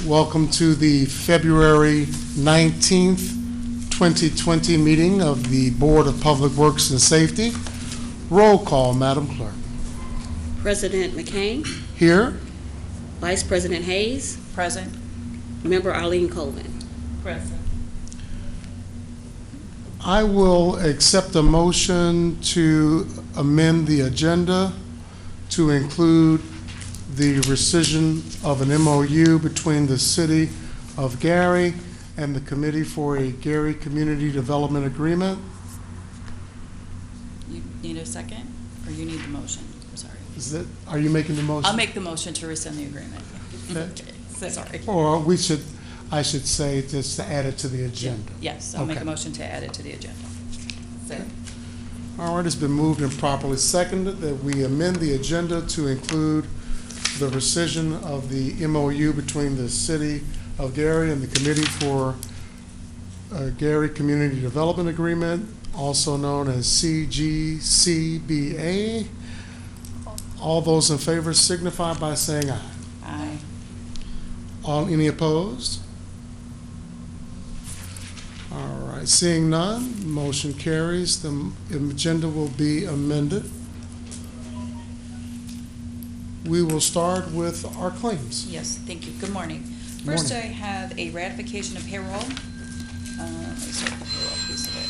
Welcome to the February 19th, 2020 meeting of the Board of Public Works and Safety. Roll call, Madam Clerk. President McCain. Here. Vice President Hayes. Present. Member Arlene Colvin. Present. I will accept a motion to amend the agenda to include the rescission of an MOU between the City of Gary and the Committee for a Gary Community Development Agreement. You need a second, or you need the motion? I'm sorry. Are you making the motion? I'll make the motion to rescind the agreement. Okay. Sorry. Or I should say just to add it to the agenda. Yes, I'll make a motion to add it to the agenda. Second. All right, it's been moved and properly seconded that we amend the agenda to include the rescission of the MOU between the City of Gary and the Committee for Gary Community Development Agreement, also known as CGCBA. All those in favor signify by saying aye. Aye. Any opposed? All right, seeing none, motion carries. The agenda will be amended. We will start with our claims. Yes, thank you. Good morning. First, I have a ratification of payroll. Let me start with the payroll piece of it.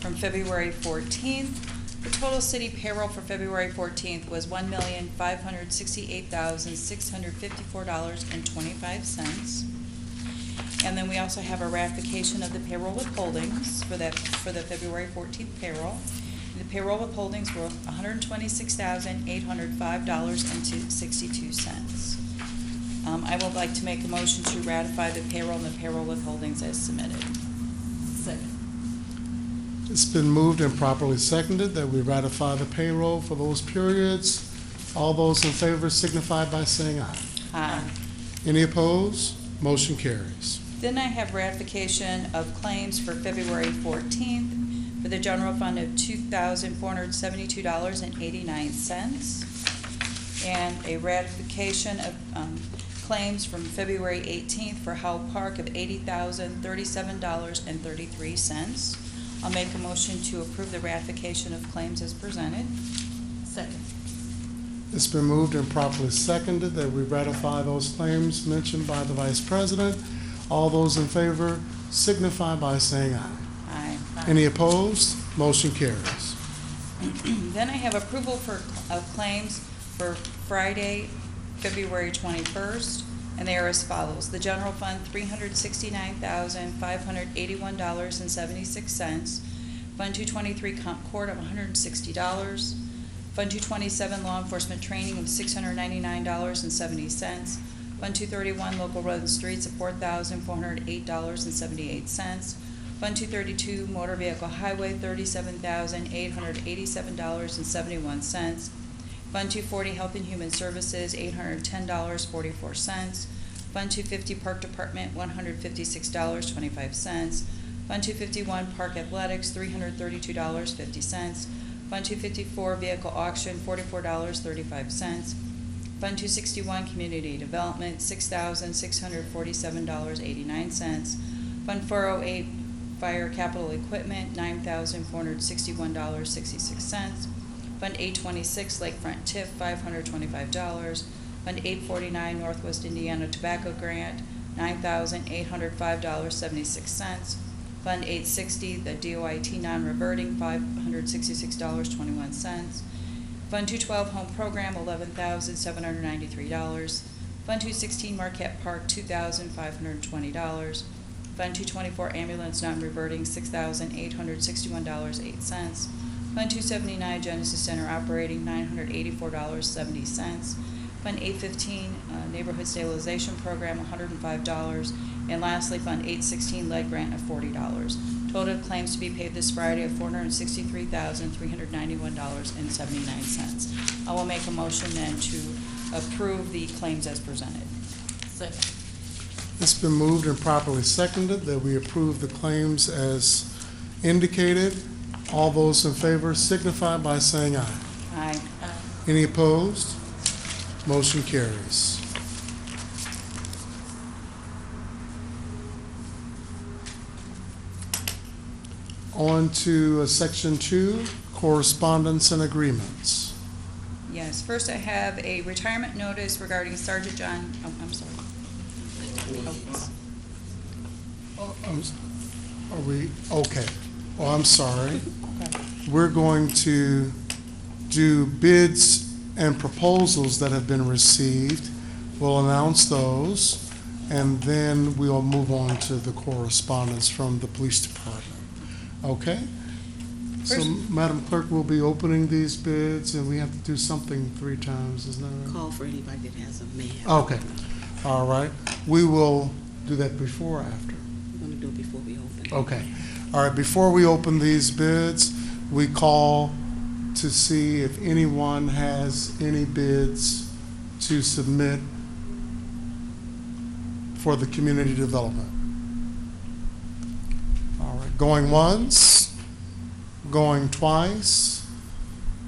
From February 14th, the total city payroll for February 14th was $1,568,654.25. And then we also have a ratification of the payroll withholdings for the February 14th payroll. The payroll withholdings were $126,805.62. I would like to make a motion to ratify the payroll and the payroll withholdings as submitted. Second. It's been moved and properly seconded that we ratify the payroll for those periods. All those in favor signify by saying aye. Aye. Any opposed? Motion carries. Then I have ratification of claims for February 14th for the general fund of $2,472.89, and a ratification of claims from February 18th for Howell Park of $80,037.33. I'll make a motion to approve the ratification of claims as presented. Second. It's been moved and properly seconded that we ratify those claims mentioned by the Vice President. All those in favor signify by saying aye. Aye. Any opposed? Motion carries. Then I have approval of claims for Friday, February 21st, and they are as follows. The general fund, $369,581.76. Fund 223, comp court of $160. Fund 227, law enforcement training of $699.70. Fund 231, local road and streets of $4,408.78. Fund 232, motor vehicle highway, $37,887.71. Fund 240, health and human services, $810.44. Fund 250, park department, $156.25. Fund 251, park athletics, $332.50. Fund 254, vehicle auction, $44.35. Fund 261, community development, $6,647.89. Fund 408, fire capital equipment, $9,461.66. Fund 826, lakefront TIF, $525. Fund 849, Northwest Indiana Tobacco Grant, $9,805.76. Fund 860, the DOIT non-reverting, $566.21. Fund 212, home program, $11,793. Fund 216, Marquette Park, $2,520. Fund 224, ambulance non-reverting, $6,861.08. Fund 279, Genesis Center operating, $984.70. Fund 815, neighborhood stabilization program, $105. And lastly, Fund 816, lead grant of $40. Total claims to be paid this Friday of $463,391.79. I will make a motion then to approve the claims as presented. Second. It's been moved and properly seconded that we approve the claims as indicated. All those in favor signify by saying aye. Aye. Any opposed? Motion carries. On to Section 2, correspondence and agreements. Yes, first I have a retirement notice regarding Sergeant John, oh, I'm sorry. Oh, Are we, okay. Oh, I'm sorry. okay. We're going to do bids and proposals that have been received. We'll announce those, and then we'll move on to the correspondence from the police department. Okay? So, First- Madam Clerk, we'll be opening these bids, and we have to do something 3 times, isn't that right? Call for anybody that has a man. Okay, all right. We will do that before or after? We're gonna do it before we open. Okay. All right, before we open these bids, we call to see if anyone has any bids to submit for the community development. All right, going once, going twice.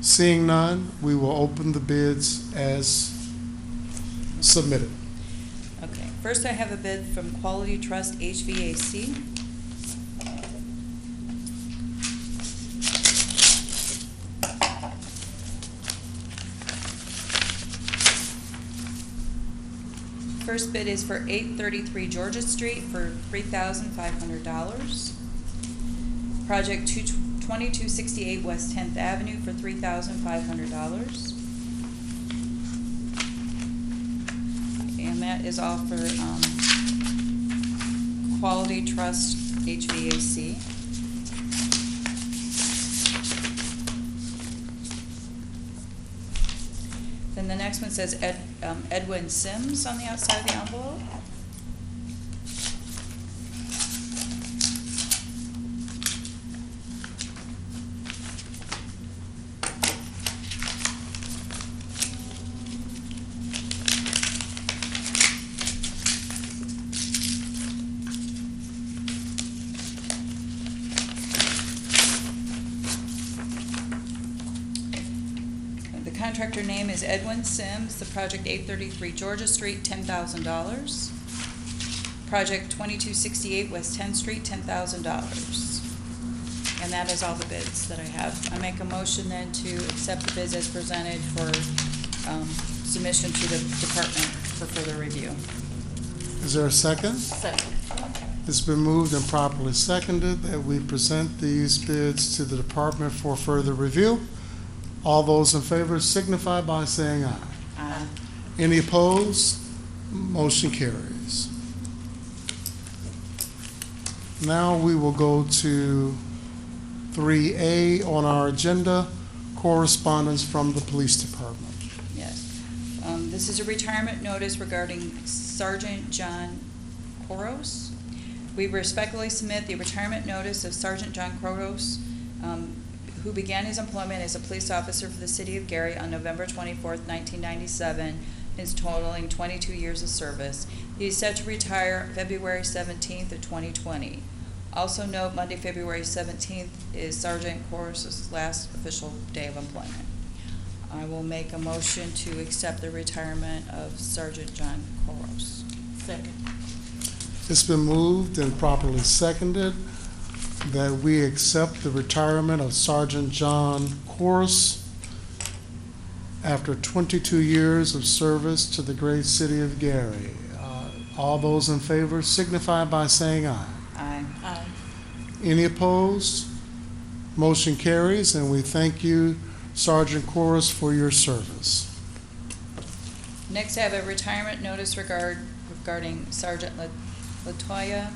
Seeing none, we will open the bids as submitted. Okay, first I have a bid from Quality Trust HVAC. First bid is for 833 Georgia Street for $3,500. Project 2268 West 10th Avenue for $3,500. And that is all for Quality Trust HVAC. Then the next one says Edwin Sims on the outside of the envelope. The contractor name is Edwin Sims. The project 833 Georgia Street, $10,000. Project 2268 West 10th Street, $10,000. And that is all the bids that I have. I make a motion then to accept the bids as presented for submission to the department for further review. Is there a second? Second. It's been moved and properly seconded that we present these bids to the department for further review. All those in favor signify by saying aye. Any opposed? Motion carries. Now we will go to 3A on our agenda, correspondence from the police department. Yes. This is a retirement notice regarding Sergeant John Koros. We respectfully submit the retirement notice of Sergeant John Koros, who began his employment as a police officer for the city of Gary on November 24th, 1997, his totaling 22 years of service. He is set to retire February 17th of 2020. Also note, Monday, February 17th is Sergeant Koros' last official day of employment. I will make a motion to accept the retirement of Sergeant John Koros. Second. It's been moved and properly seconded that we accept the retirement of Sergeant John Koros after 22 years of service to the great city of Gary. All those in favor signify by saying aye. Aye. Aye. Any opposed? Motion carries, and we thank you, Sergeant Koros, for your service. Next, I have a retirement notice regarding Sergeant Latoya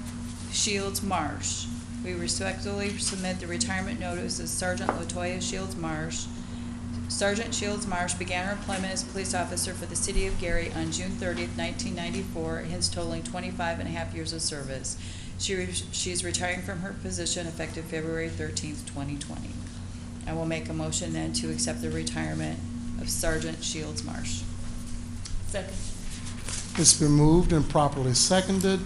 Shields Marsh. We respectfully submit the retirement notice of Sergeant Latoya Shields Marsh. Sergeant Shields Marsh began her employment as a police officer for the city of Gary on June 30th, 1994, hence totaling 25 and a half years of service. She is retiring from her position effective February 13th, 2020. I will make a motion then to accept the retirement of Sergeant Shields Marsh. Second. It's been moved and properly seconded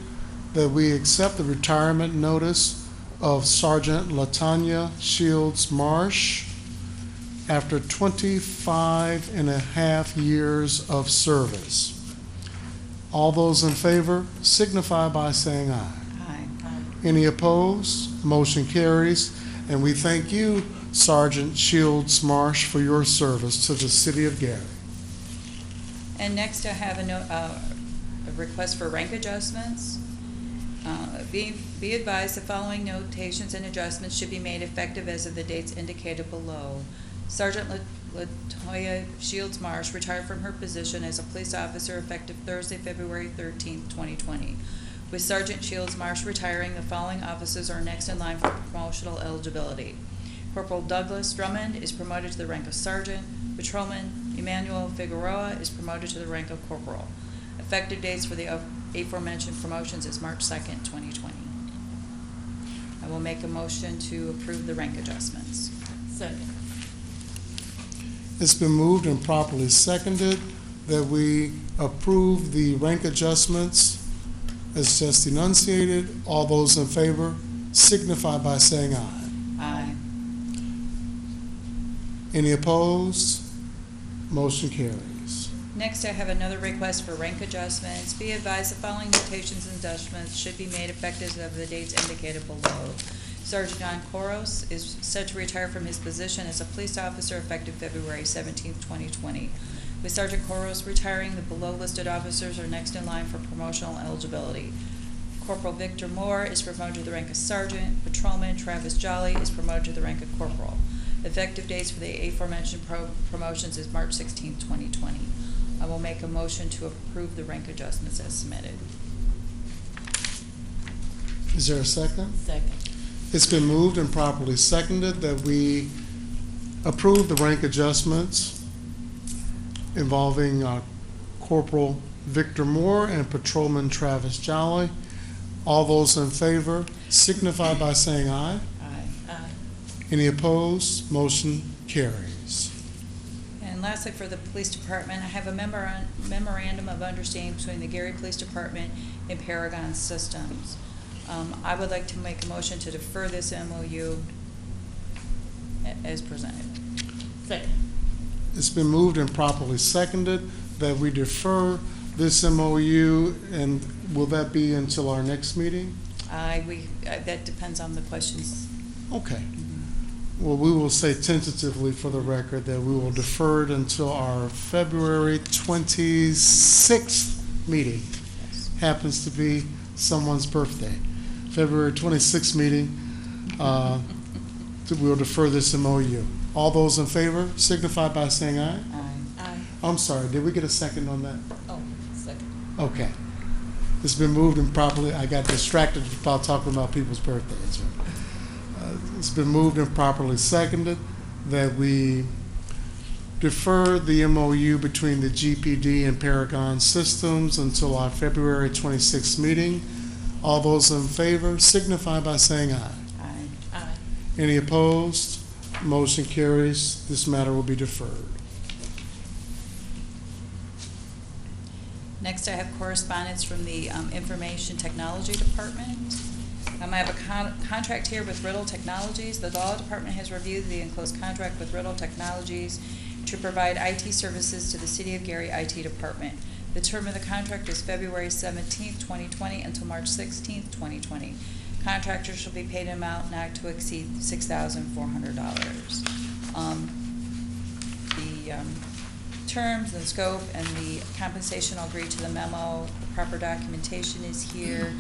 that we accept the retirement notice of Sergeant Latanya Shields Marsh after 25 and a half years of service. All those in favor signify by saying aye. Aye. Any opposed? Motion carries. And we thank you, Sergeant Shields Marsh, for your service to the city of Gary. And next I have a request for rank adjustments. Be advised the following notations and adjustments should be made effective as of the dates indicated below. Sergeant Latoya Shields Marsh retired from her position as a police officer effective Thursday, February 13th, 2020. With Sergeant Shields Marsh retiring, the following officers are next in line for promotional eligibility. Corporal Douglas Drummond is promoted to the rank of sergeant. Patrolman Emmanuel Figueroa is promoted to the rank of corporal. Effective dates for the aforementioned promotions is March 2nd, 2020. I will make a motion to approve the rank adjustments. Second. It's been moved and properly seconded that we approve the rank adjustments as just enunciated. All those in favor signify by saying aye. Aye. Any opposed? Motion carries. Next, I have another request for rank adjustments. Be advised the following notations and adjustments should be made effective as of the dates indicated below. Sergeant John Koros is set to retire from his position as a police officer effective February 17th, 2020. With Sergeant Koros retiring, the below listed officers are next in line for promotional eligibility. Corporal Victor Moore is promoted to the rank of sergeant. Patrolman Travis Jolly is promoted to the rank of corporal. Effective dates for the aforementioned promotions is March 16th, 2020. I will make a motion to approve the rank adjustments as submitted. Is there a second? Second. It's been moved and properly seconded that we approve the rank adjustments involving Corporal Victor Moore and Patrolman Travis Jolly. All those in favor signify by saying aye. Aye. Aye. Any opposed? Motion carries. And lastly, for the police department, I have a memorandum of understanding between the Gary Police Department and Paragon Systems. I would like to make a motion to defer this MOU as presented. Second. It's been moved and properly seconded that we defer this MOU, and will that be until our next meeting? That depends on the questions. Okay. Well, we will say tentatively for the record that we will defer it until our February 26th meeting. Yes. Happens to be someone's birthday. February 26th meeting, we'll defer this MOU. All those in favor signify by saying aye. Aye. Aye. I'm sorry, did we get a second on that? Oh, second. Okay. It's been moved and properly, I got distracted about talking about people's birthdays. It's been moved and properly seconded that we defer the MOU between the GPD and Paragon Systems until our February 26th meeting. All those in favor signify by saying aye. Aye. Aye. Any opposed? Motion carries. This matter will be deferred. Next, I have correspondence from the Information Technology Department. I have a contract here with Riddle Technologies. The Law Department has reviewed the enclosed contract with Riddle Technologies to provide IT services to the City of Gary IT Department. The term of the contract is February 17th, 2020 until March 16th, 2020. Contractors shall be paid an amount not to exceed $6,400. The terms and scope and the compensation, I'll agree to the memo. The proper documentation is here,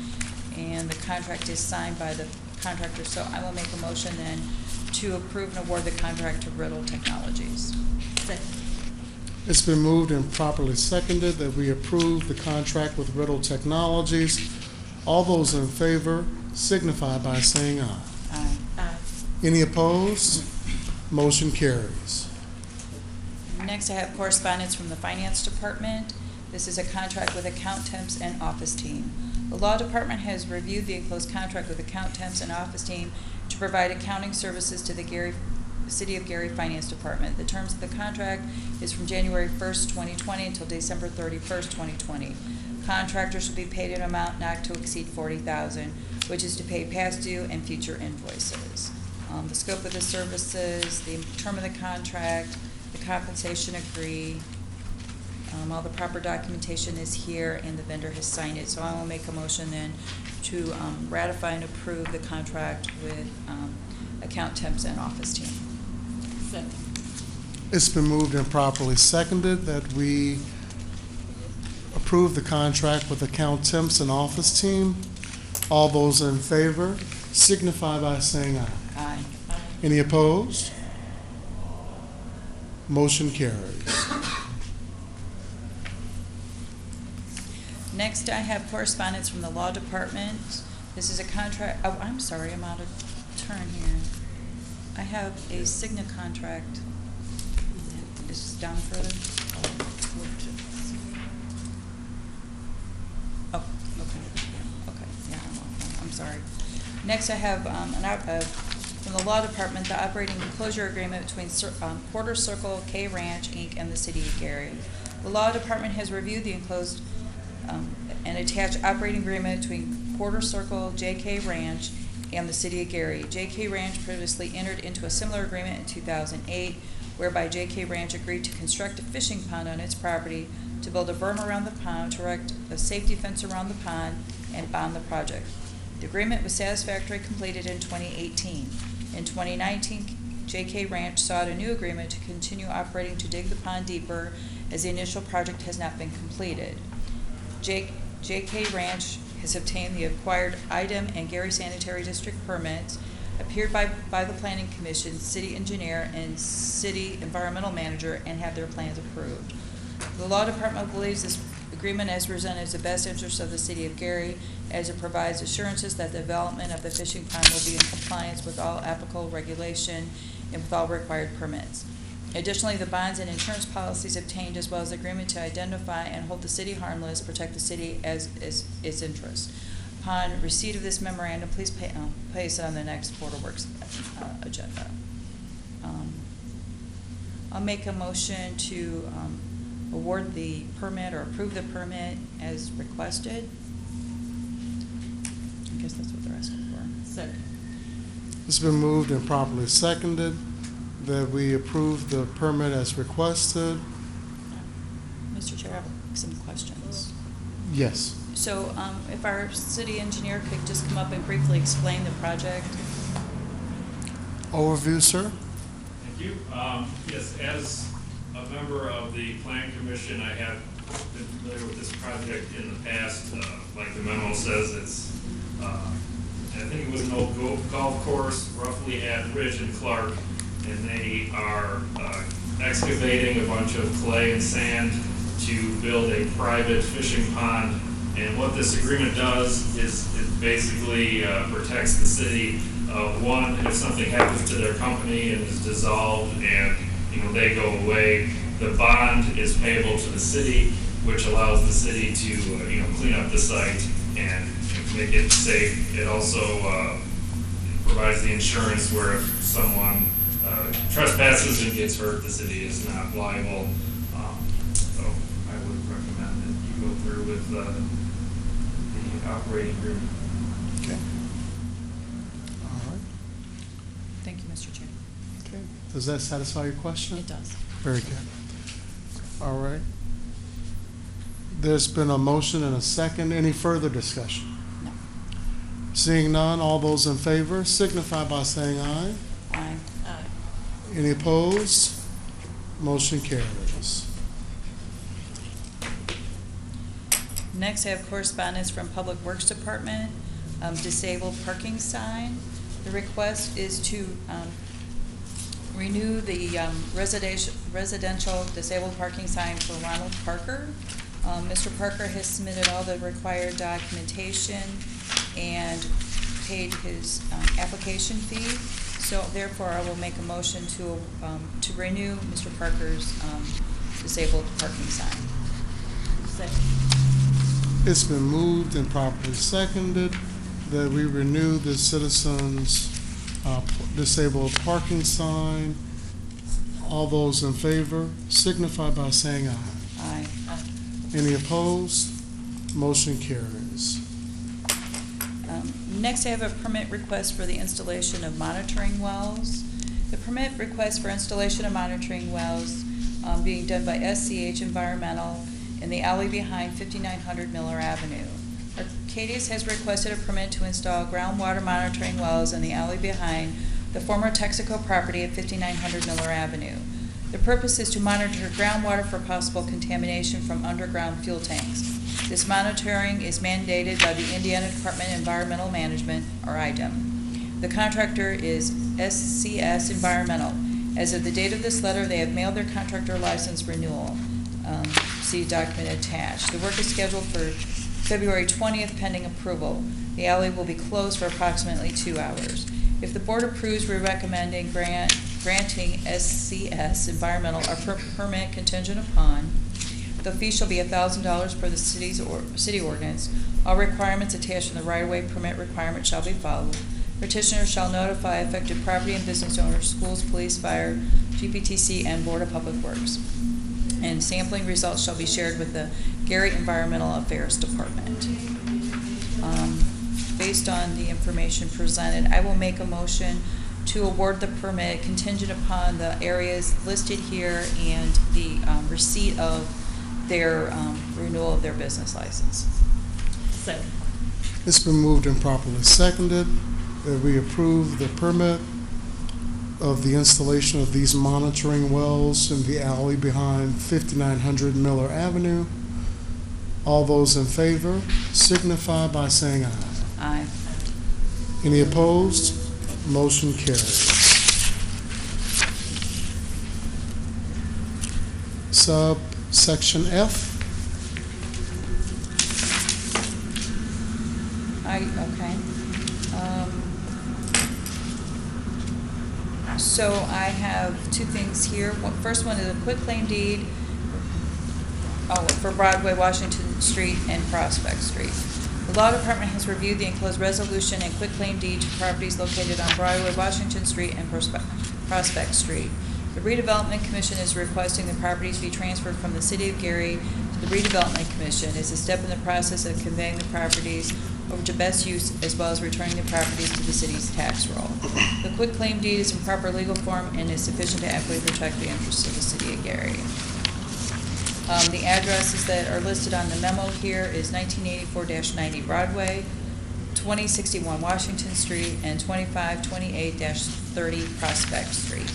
and the contract is signed by the contractor. So I will make a motion then to approve and award the contract to Riddle Technologies. Second. It's been moved and properly seconded that we approve the contract with Riddle Technologies. All those in favor signify by saying aye. Aye. Aye. Any opposed? Motion carries. Next, I have correspondence from the Finance Department. This is a contract with account temps and office team. The Law Department has reviewed the enclosed contract with account temps and office team to provide accounting services to the City of Gary Finance Department. The terms of the contract is from January 1st, 2020 until December 31st, 2020. Contractors will be paid an amount not to exceed $40,000, which is to pay past due and future invoices. The scope of the services, the term of the contract, the compensation agree. All the proper documentation is here, and the vendor has signed it. So I will make a motion then to ratify and approve the contract with account temps and office team. Second. It's been moved and properly seconded that we approve the contract with account temps and office team. All those in favor signify by saying aye. Aye. Aye. Any opposed? Motion carries. Next, I have correspondence from the law department. This is a contract, oh, I'm sorry, I'm out of turn here. I have a Cigna contract. Is it down further? Oh, okay, yeah, I'm sorry. Next, I have, from the law department, the operating closure agreement between Quarter Circle K Ranch, Inc. and the city of Gary. The law department has reviewed the enclosed and attached operating agreement between Quarter Circle JK Ranch and the city of Gary. JK Ranch previously entered into a similar agreement in 2008, whereby JK Ranch agreed to construct a fishing pond on its property, to build a berm around the pond, to erect a safety fence around the pond, and bond the project. The agreement was satisfactorily completed in 2018. In 2019, JK Ranch sought a new agreement to continue operating to dig the pond deeper, as the initial project has not been completed. JK Ranch has obtained the acquired item and Gary Sanitary District permits, appeared by the Planning Commission, city engineer, and city environmental manager, and have their plans approved. The law department believes this agreement as presented is the best interest of the city of Gary, as it provides assurances that the development of the fishing pond will be in compliance with all applicable regulation and with all required permits. Additionally, the bonds and insurance policies obtained, as well as the agreement to identify and hold the city harmless, protect the city as its interests. Upon receipt of this memorandum, please place it on the next Board of Works agenda. I'll make a motion to award the permit or approve the permit as requested. I guess that's what they're asking for. Second. It's been moved and properly seconded that we approve the permit as requested. Mr. Chair, I have some questions. Yes. So if our city engineer could just come up and briefly explain the project. Overview, sir. Thank you. Yes, as a member of the Plan Commission, I have been familiar with this project in the past. Like the memo says, it's, I think it was an old golf course roughly at Ridge and Clark, and they are excavating a bunch of clay and sand to build a private fishing pond. And what this agreement does is it basically protects the city. One, if something happens to their company and is dissolved and they go away, the bond is payable to the city, which allows the city to clean up the site and make it safe. It also provides the insurance where if someone trespasses and gets hurt, the city is not liable. So I would recommend that you go through with the operating agreement. Okay. All right. Thank you, Mr. Chair. Okay. Does that satisfy your question? It does. Very good. All right. There's been a motion and a second. Any further discussion? No. Seeing none, all those in favor signify by saying aye. Aye. Aye. Any opposed? Motion carries. Next, I have correspondence from Public Works Department, disabled parking sign. The request is to renew the residential disabled parking sign for Ronald Parker. Mr. Parker has submitted all the required documentation and paid his application fee. So therefore, I will make a motion to renew Mr. Parker's disabled parking sign. Second. It's been moved and properly seconded that we renew the citizens' disabled parking sign. All those in favor signify by saying aye. Aye. Aye. Any opposed? Motion carries. Next, I have a permit request for the installation of monitoring wells. The permit request for installation of monitoring wells being done by SCH Environmental in the alley behind 5900 Miller Avenue. Arcadius has requested a permit to install groundwater monitoring wells in the alley behind the former Texaco property at 5900 Miller Avenue. The purpose is to monitor groundwater for possible contamination from underground fuel tanks. This monitoring is mandated by the Indiana Department of Environmental Management, or IDEM. The contractor is SCS Environmental. As of the date of this letter, they have mailed their contractor license renewal. See document attached. The work is scheduled for February 20th pending approval. The alley will be closed for approximately 2 hours. If the board approves, we're recommending granting SCS Environmental a permit contingent upon. The fee shall be $1,000 per the city ordinance. All requirements attached in the right-of-way permit requirement shall be followed. Petitioner shall notify affected property and business owners, schools, police, fire, GPTC, and Board of Public Works. And sampling results shall be shared with the Gary Environmental Affairs Department. Based on the information presented, I will make a motion to award the permit contingent upon the areas listed here and the receipt of their renewal of their business license. Second. It's been moved and properly seconded that we approve the permit of the installation of these monitoring wells in the alley behind 5900 Miller Avenue. All those in favor signify by saying aye. Aye. Any opposed? Motion carries. Subsection F. Okay. So I have two things here. First one is a quitclaim deed for Broadway, Washington Street, and Prospect Street. The Law Department has reviewed the enclosed resolution and quitclaim deed to properties located on Broadway, Washington Street, and Prospect Street. The Redevelopment Commission is requesting the properties be transferred from the City of Gary to the Redevelopment Commission as a step in the process of conveying the properties over to best use, as well as returning the properties to the city's tax roll. The quitclaim deed is in proper legal form and is sufficient to adequately protect the interests of the City of Gary. The addresses that are listed on the memo here is 1984-90 Broadway, 2061 Washington Street, and 2528-30 Prospect Street.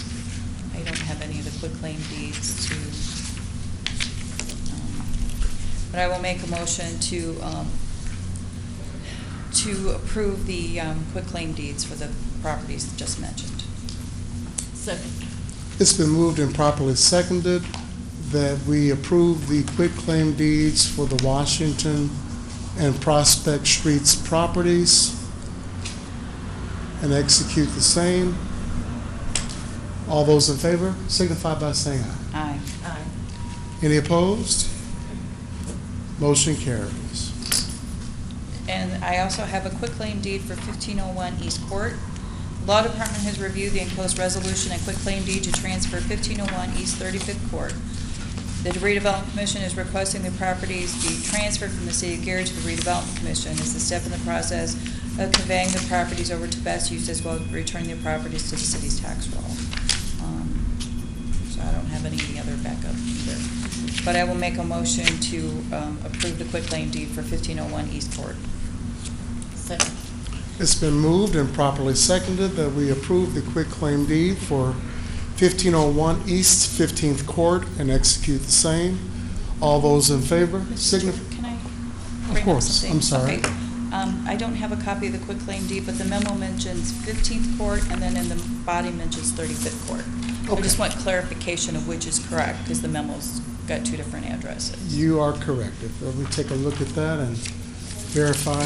I don't have any of the quitclaim deeds but I will make a motion to approve the quitclaim deeds for the properties just mentioned. Second. It's been moved and properly seconded that we approve the quitclaim deeds for the Washington and Prospect Streets properties and execute the same. All those in favor signify by saying aye. Aye. Aye. Any opposed? Motion carries. And I also have a quitclaim deed for 1501 East Court. Law Department has reviewed the enclosed resolution and quitclaim deed to transfer 1501 East 35th Court. The Redevelopment Commission is requesting the properties be transferred from the City of Gary to the Redevelopment Commission as a step in the process of conveying the properties over to best use, as well as returning the properties to the city's tax roll. So I don't have any other backup either. But I will make a motion to approve the quitclaim deed for 1501 East Court. Second. It's been moved and properly seconded that we approve the quitclaim deed for 1501 East 15th Court and execute the same. All those in favor signify. Can I Of bring up course, something? I'm sorry. Okay. I don't have a copy of the quitclaim deed, but the memo mentions 15th Court, and then in the body mentions 35th Court. I just want clarification of which is correct, because the memo's got two different addresses. You are correct. If we take a look at that and verify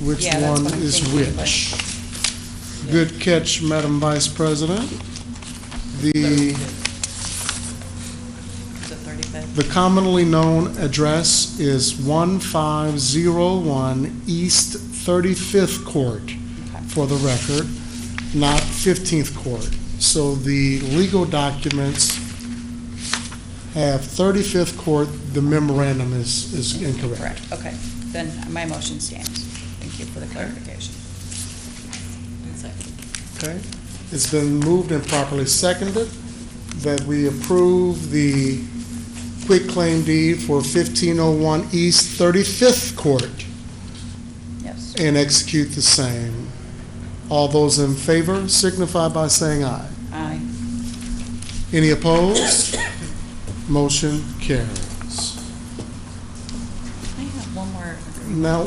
which Yeah, that's one what I'm is thinking, which. Good catch, Madam Vice President. The Is it 35th? The commonly known address is 1501 East 35th Court, Okay. for the record, not 15th Court. So the legal documents have 35th Court, the memorandum is incorrect. Correct, okay. Then my motion stands. Thank you for the clarification. Second. Okay? It's been moved and properly seconded that we approve the quitclaim deed for 1501 East 35th Court Yes. and execute the same. All those in favor signify by saying aye. Aye. Any opposed? Motion carries. I have one more agreement. Now,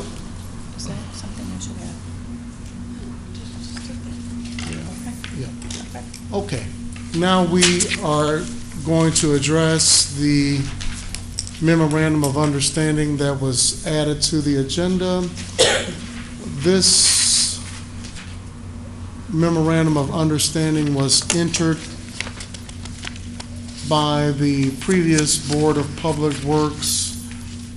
Is that something I should have? yeah, Okay. okay. Now we are going to address the memorandum of understanding that was added to the agenda. This memorandum of understanding was entered by the previous Board of Public Works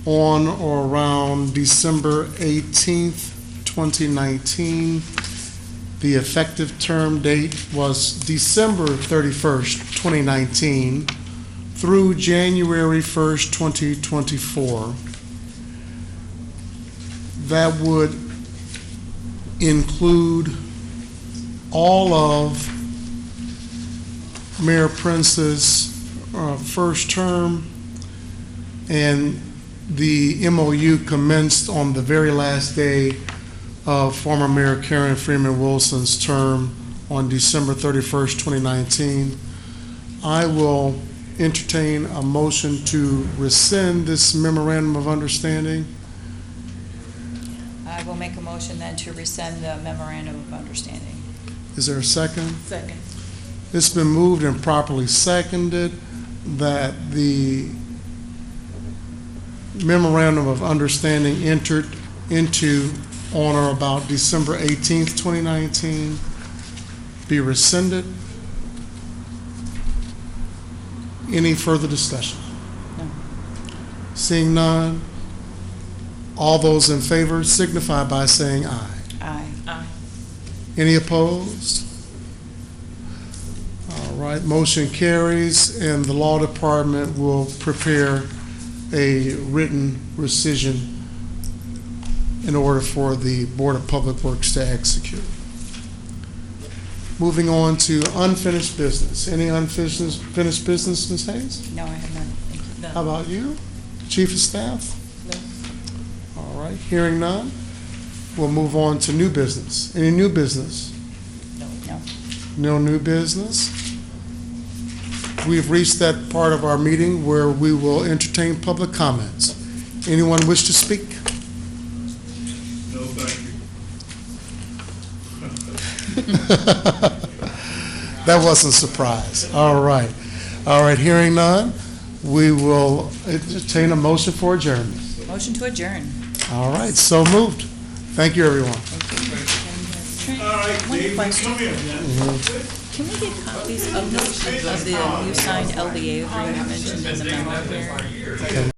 on or around December 18th, 2019. The effective term date was December 31st, 2019 through January 1st, 2024. That would include all of Mayor Prince's first term, and the MOU commenced on the very last day of former Mayor Karen Freeman Wilson's term on December 31st, 2019. I will entertain a motion to rescind this memorandum of understanding. I will make a motion then to rescind the memorandum of understanding. Is there a second? Second. It's been moved and properly seconded that the memorandum of understanding entered into on or about December 18th, 2019 be rescinded. Any further discussion? No. Seeing none, all those in favor signify by saying aye. Aye. Aye. Any opposed? All right, motion carries, and the law department will prepare a written rescission in order for the Board of Public Works to execute. Moving on to unfinished business. Any finished business, Ms. Hayes? No, I have none. Thank you. No. How about you? Chief of Staff? No. All right, hearing none, we'll move on to new business. Any new business? No. No new business. We've reached that part of our meeting where we will entertain public comments. Anyone wish to speak? No, thank you. That wasn't a surprise. All right. All right, hearing none, we will entertain a motion for adjournment. Motion to adjourn. All right, so moved. Thank you, everyone. Thank you. All right, One Dave, question. come in then. Can we get copies of the new signed LDA agreement mentioned in the memo here?